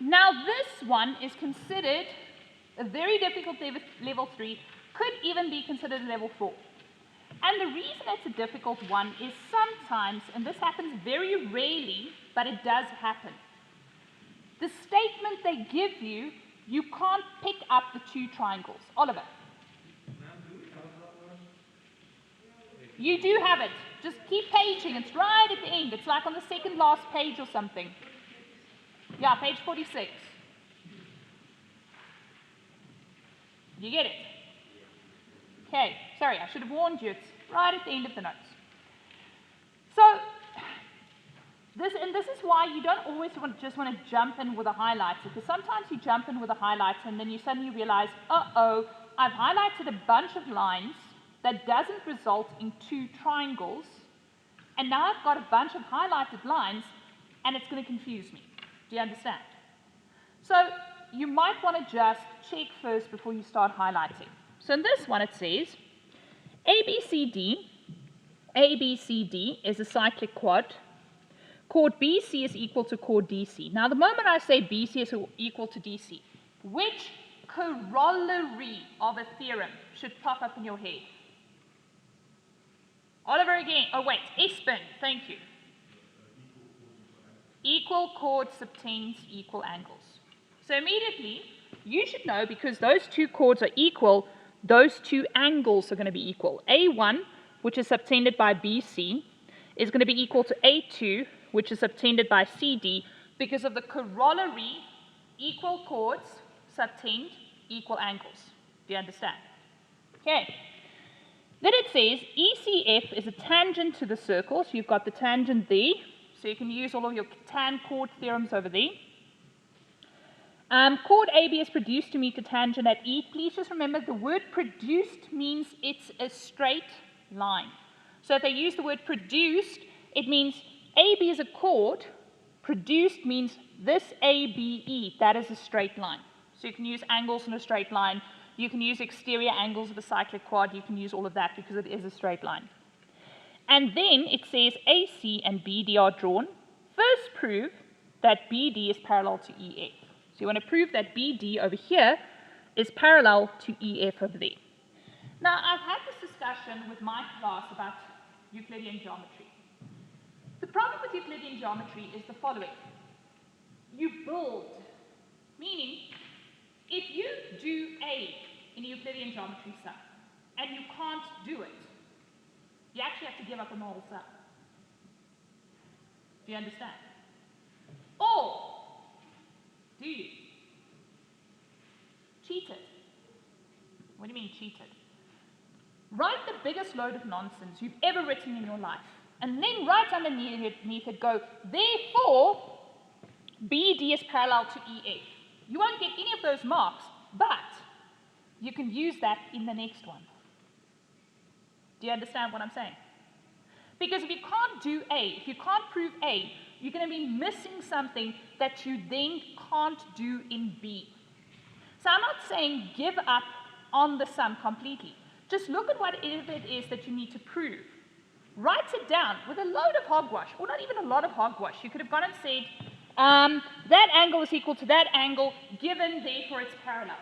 Now this one is considered a very difficult level 3, could even be considered a level 4. And the reason it's a difficult one is sometimes, and this happens very rarely, but it does happen. The statement they give you, you can't pick up the two triangles. Oliver. You do have it. Just keep paging. It's right at the end. It's like on the second last page or something. Yeah, page 46. You get it? Okay, sorry, I should have warned you. It's right at the end of the notes. So, this is why you don't always just want to jump in with a highlighter, because sometimes you jump in with a highlighter and then you suddenly realize, uh-oh, I've highlighted a bunch of lines that doesn't result in two triangles, and now I've got a bunch of highlighted lines, and it's going to confuse me. Do you understand? So you might want to just check first before you start highlighting. So in this one it says, ABCD is a cyclic quad. Chord BC is equal to chord DC. Now the moment I say BC is equal to DC, which corollary of a theorem should pop up in your head? Oliver again. Oh wait, Espen, thank you. Equal chords subtends equal angles. So immediately, you should know, because those two chords are equal, those two angles are going to be equal. A1, which is subtended by BC, is going to be equal to A2, which is subtended by CD, because of the corollary, equal chords subtend equal angles. Do you understand? Okay. Then it says ECF is a tangent to the circle, so you've got the tangent there, so you can use all of your tan chord theorems over there. Chord AB is produced to meet the tangent at E. Please just remember the word produced means it's a straight line. So if they use the word produced, it means AB is a chord, produced means this ABE, that is a straight line. So you can use angles in a straight line. You can use exterior angles of a cyclic quad. You can use all of that because it is a straight line. And then it says AC and BD are drawn. First prove that BD is parallel to EF. So you want to prove that BD over here is parallel to EF over there. Now, I've had this discussion with my class about Euclidean geometry. The problem with Euclidean geometry is the following. You build, meaning if you do A in Euclidean geometry sum and you can't do it, you actually have to give up on the whole sum. Do you understand? Or do you? Cheated. What do you mean cheated? Write the biggest load of nonsense you've ever written in your life, and then right underneath it go, therefore, BD is parallel to EF. You won't get any of those marks, but you can use that in the next one. Do you understand what I'm saying? Because if you can't do A, if you can't prove A, you're going to be missing something that you then can't do in B. So I'm not saying give up on the sum completely. Just look at whatever it is that you need to prove. Write it down with a load of hogwash, or not even a lot of hogwash. You could have gone and said, that angle is equal to that angle, given therefore it's parallel.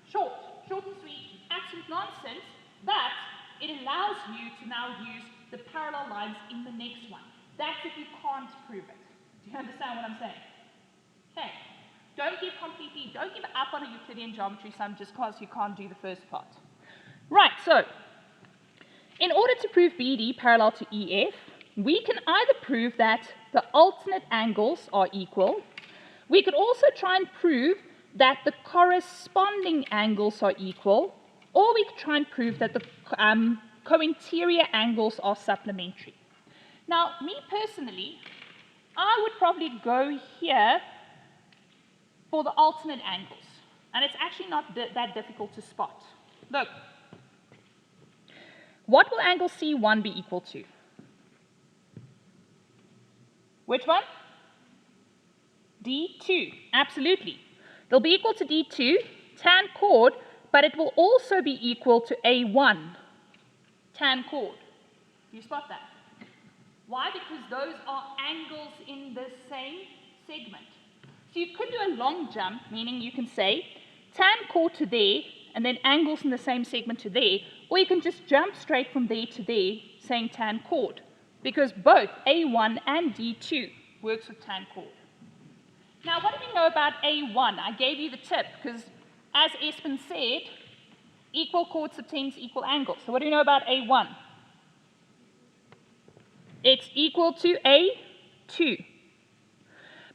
Short and sweet, absolute nonsense, but it allows you to now use the parallel lines in the next one. That's if you can't prove it. Do you understand what I'm saying? Okay. Don't give up on a Euclidean geometry sum just because you can't do the first part. Right, so in order to prove BD parallel to EF, we can either prove that the alternate angles are equal. We could also try and prove that the corresponding angles are equal, or we could try and prove that the co-interior angles are supplementary. Now, me personally, I would probably go here for the alternate angles, and it's actually not that difficult to spot. Look, what will angle C1 be equal to? Which one? D2, absolutely. They'll be equal to D2, tan chord, but it will also be equal to A1, tan chord. Do you spot that? Why? Because those are angles in the same segment. So you could do a long jump, meaning you can say tan chord to there, and then angles in the same segment to there, or you can just jump straight from there to there, saying tan chord, because both A1 and D2 works with tan chord. Now, what do we know about A1? I gave you the tip, because as Espen said, equal chord subtends equal angles. So what do we know about A1? It's equal to A2.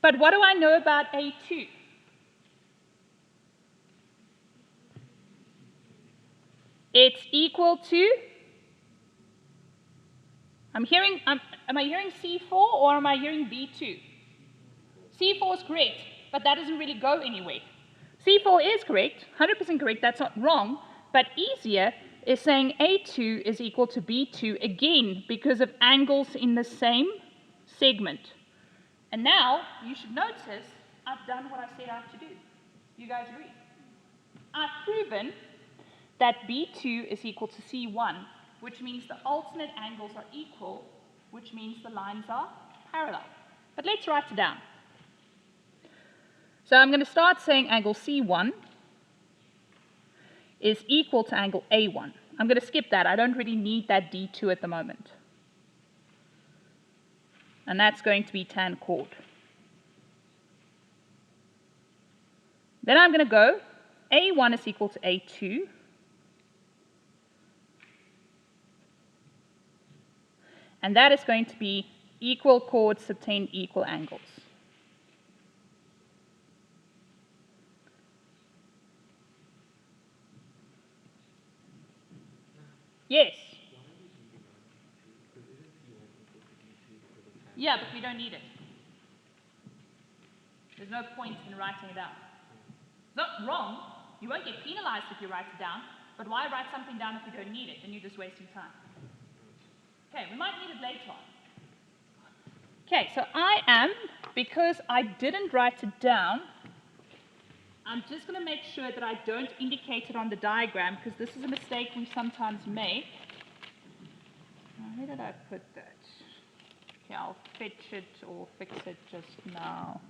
But what do I know about A2? It's equal to, am I hearing C4 or am I hearing B2? C4 is correct, but that doesn't really go anywhere. C4 is correct, 100% correct, that's not wrong, but easier is saying A2 is equal to B2 again because of angles in the same segment. And now, you should notice, I've done what I said I have to do. You guys agree? I've proven that B2 is equal to C1, which means the alternate angles are equal, which means the lines are parallel. But let's write it down. So I'm going to start saying angle C1 is equal to angle A1. I'm going to skip that. I don't really need that D2 at the moment. And that's going to be tan chord. Then I'm going to go A1 is equal to A2. And that is going to be equal chords subtend equal angles. Yes? Yeah, but we don't need it. There's no point in writing it out. It's not wrong. You won't get penalized if you write it down, but why write something down if you don't need it? Then you're just wasting time. Okay, we might need it later on. Okay, so I am, because I didn't write it down, I'm just going to make sure that I don't indicate it on the diagram, because this is a mistake we sometimes make. Where did I put that? Okay, I'll fetch it or fix it just now.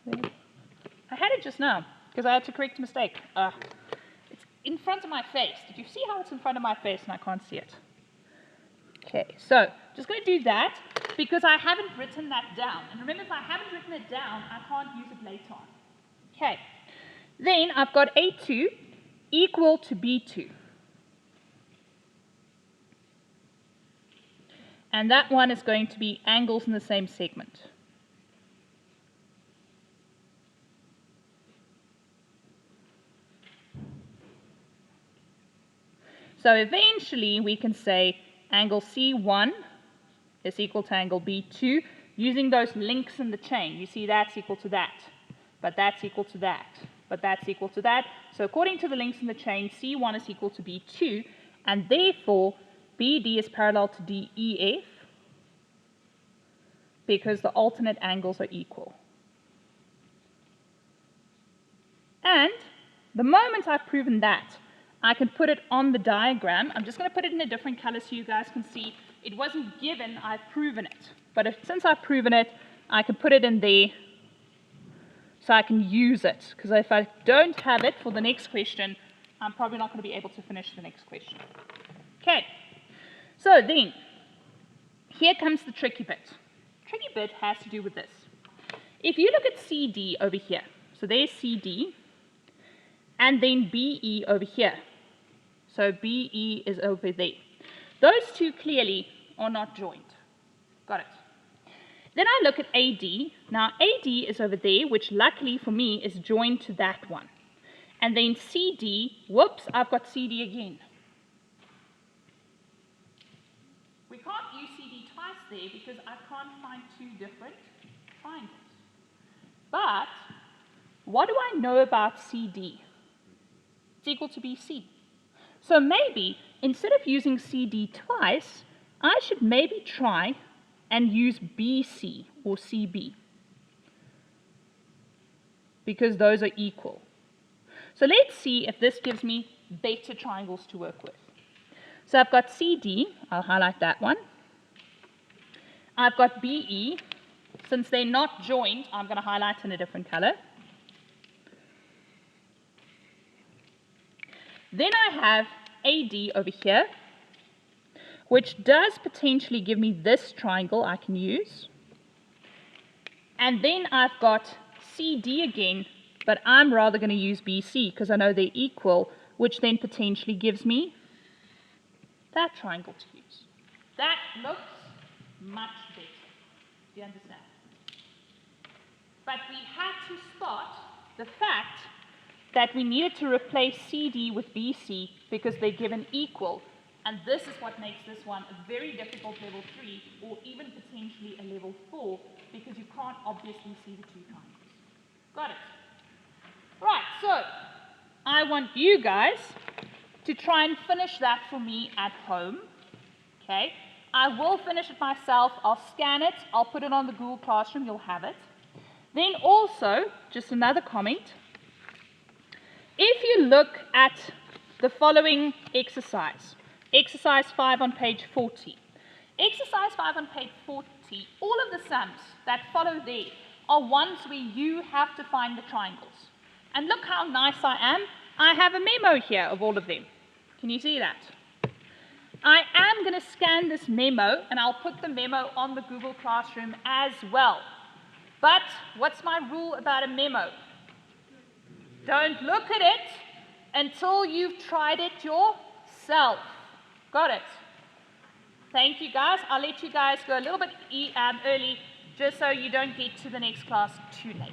I had it just now, because I had to correct a mistake. It's in front of my face. Did you see how it's in front of my face and I can't see it? Okay, so just going to do that because I haven't written that down. And remember, if I haven't written it down, I can't use it later on. Okay, then I've got A2 equal to B2. And that one is going to be angles in the same segment. So eventually we can say angle C1 is equal to angle B2 using those links in the chain. You see that's equal to that, but that's equal to that, but that's equal to that. So according to the links in the chain, C1 is equal to B2, and therefore BD is parallel to DEF because the alternate angles are equal. And the moment I've proven that, I can put it on the diagram. I'm just going to put it in a different color so you guys can see. It wasn't given, I've proven it. But since I've proven it, I can put it in there so I can use it. Because if I don't have it for the next question, I'm probably not going to be able to finish the next question. Okay, so then, here comes the tricky bit. The tricky bit has to do with this. If you look at CD over here, so there's CD, and then BE over here. So BE is over there. Those two clearly are not joined. Got it. Then I look at AD. Now AD is over there, which luckily for me is joined to that one. And then CD, whoops, I've got CD again. We can't use CD twice there because I can't find two different triangles. But what do I know about CD? It's equal to BC. So maybe, instead of using CD twice, I should maybe try and use BC or CB. Because those are equal. So let's see if this gives me better triangles to work with. So I've got CD, I'll highlight that one. I've got BE, Since they're not joined, I'm going to highlight in a different color. Then I have AD over here, which does potentially give me this triangle I can use. And then I've got CD again, but I'm rather going to use BC because I know they're equal, which then potentially gives me that triangle to use. That looks much better. Do you understand? But we had to spot the fact that we needed to replace CD with BC because they're given equal. And this is what makes this one a very difficult level 3 or even potentially a level 4 because you can't obviously see the two triangles. Got it? Right, so I want you guys to try and finish that for me at home. Okay? I will finish it myself. I'll scan it. I'll put it on the Google Classroom. You'll have it. Then also, just another comment. If you look at the following exercise, exercise 5 on page 40. Exercise 5 on page 40, all of the sums that follow there are ones where you have to find the triangles. And look how nice I am. I have a memo here of all of them. Can you see that? I am going to scan this memo, and I'll put the memo on the Google Classroom as well. But what's my rule about a memo? Don't look at it until you've tried it yourself. Got it? Thank you, guys. I'll let you guys go a little bit early just so you don't get to the next class too late.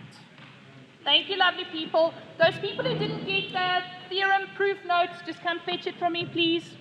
Thank you, lovely people. Those people who didn't get the theorem proof notes, just come fetch it from me, please.